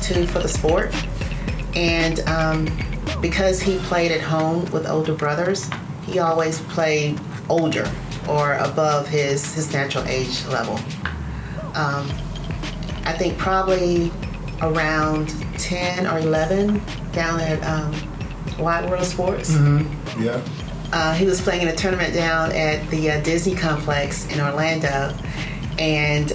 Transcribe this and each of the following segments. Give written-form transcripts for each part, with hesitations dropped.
aptitude for the sport. And because he played at home with older brothers, he always played older or above his natural age level. I think probably around 10 or 11 down at Wide World Sports. Mm-hmm. Yeah. He was playing in a tournament down at the Disney Complex in Orlando. And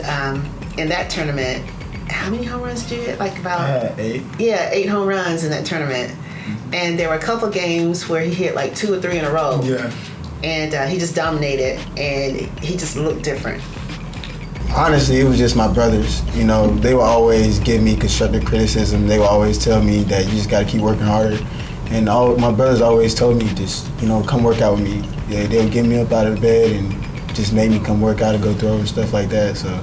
in that tournament, how many home runs did you hit? Like about 8. Yeah, 8 home runs in that tournament. Mm-hmm. And there were a couple games where he hit like 2 or 3 in a row. Yeah. And he just dominated, and he just looked different. Honestly, it was just my brothers. You know, they would always give me constructive criticism. They would always tell me that you just got to keep working harder. And my brothers always told me, just, come work out with me. They would get me up out of bed and just make me come work out and go throw and stuff like that. So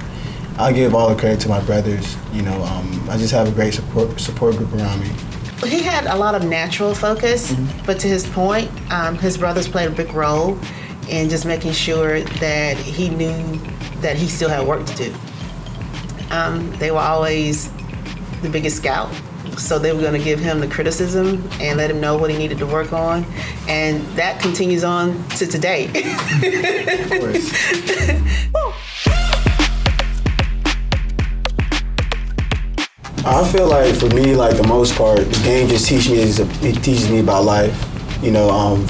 I'll give all the credit to my brothers. I just have a great support group around me. He had a lot of natural focus, but to his point, his brothers played a big role in just making sure that he knew that he still had work to do. They were always the biggest scout, so they were going to give him the criticism and let him know what he needed to work on, and that continues on to today. Of course. I feel like for me, like the most part, the game just teaches me about life.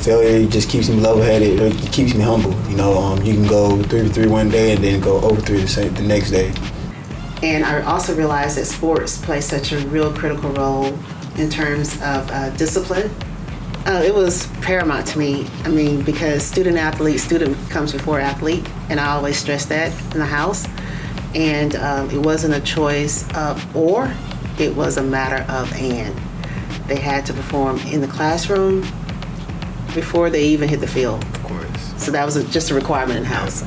Failure just keeps me level-headed. It keeps me humble. You can go 3 for 3 one day and then go over 3 the next day. And I also realized that sports play such a real critical role in terms of discipline. It was paramount to me. Because student comes before athlete, and I always stress that in the house. And it wasn't a choice of or, it was a matter of and. They had to perform in the classroom before they even hit the field. Of course. So that was just a requirement in the house.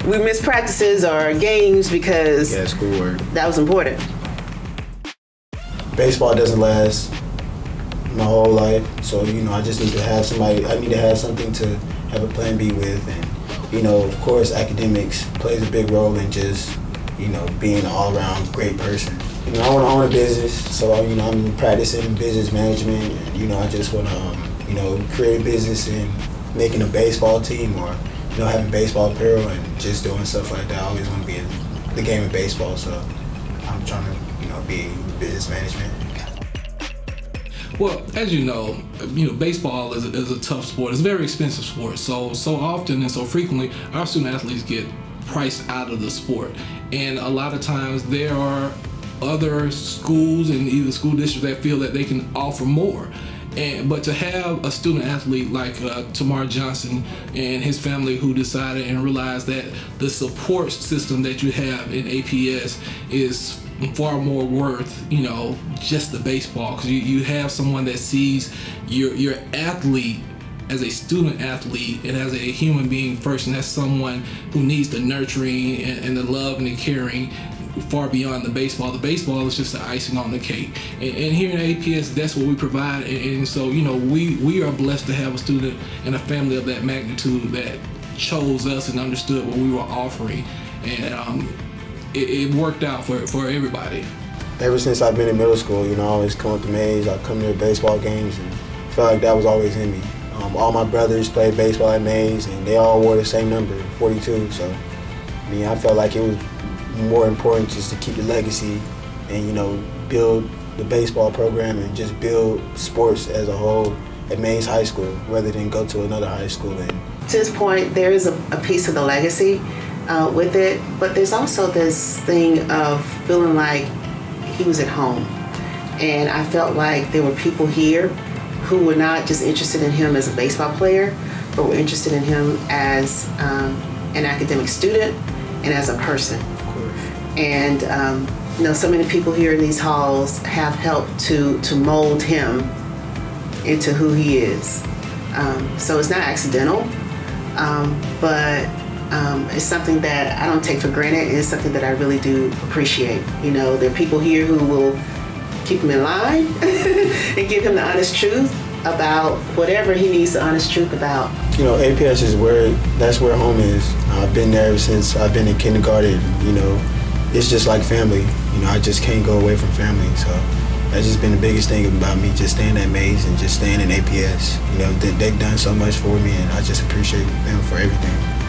We missed practices or games because schoolwork. That was important. Baseball doesn't last my whole life, so I just need to have somebody. I need to have something to have a plan B with, and of course, academics plays a big role in just, being an all-around great person. I want to own a business, so, I'm practicing business management, and, I just want to, create a business in making a baseball team or, having baseball apparel and just doing stuff like that. I always want to be in the game of baseball, so I'm trying to, be in business management. Well, as you know, baseball is a tough sport. It's a very expensive sport. So often and so frequently, our student athletes get priced out of the sport. And a lot of times there are other schools and either school districts that feel that they can offer more. But to have a student athlete like Termarr Johnson and his family who decided and realized that the support system that you have in APS is far more worth, just the baseball, because you have someone that sees your athlete as a student athlete and as a human being first, and that's someone who needs the nurturing and the love and the caring far beyond the baseball. The baseball is just the icing on the cake, and here in APS, that's what we provide. And so we are blessed to have a student and a family of that magnitude that chose us and understood what we were offering, and it worked out for everybody. Ever since I've been in middle school, I always come up to Mays, I come to the baseball games, and I felt like that was always in me. All my brothers played baseball at Mays, and they all wore the same number, 42, so I felt like it was more important just to keep the legacy and, build the baseball program and just build sports as a whole at Mays High School rather than go to another high school. And to this point, there is a piece of the legacy with it, but there's also this thing of feeling like he was at home. And I felt like there were people here who were not just interested in him as a baseball player, but were interested in him as an academic student and as a person. of course. And so many people here in these halls have helped to mold him into who he is. So it's not accidental, but it's something that I don't take for granted, and it's something that I really do appreciate. There are people here who will keep him in line and give him the honest truth about whatever he needs the honest truth about. APS is that's where home is. I've been there ever since I've been in kindergarten. It's just like family. I just can't go away from family. So that's just been the biggest thing about me, just staying at Mays and just staying in APS. They've done so much for me, and I just appreciate them for everything.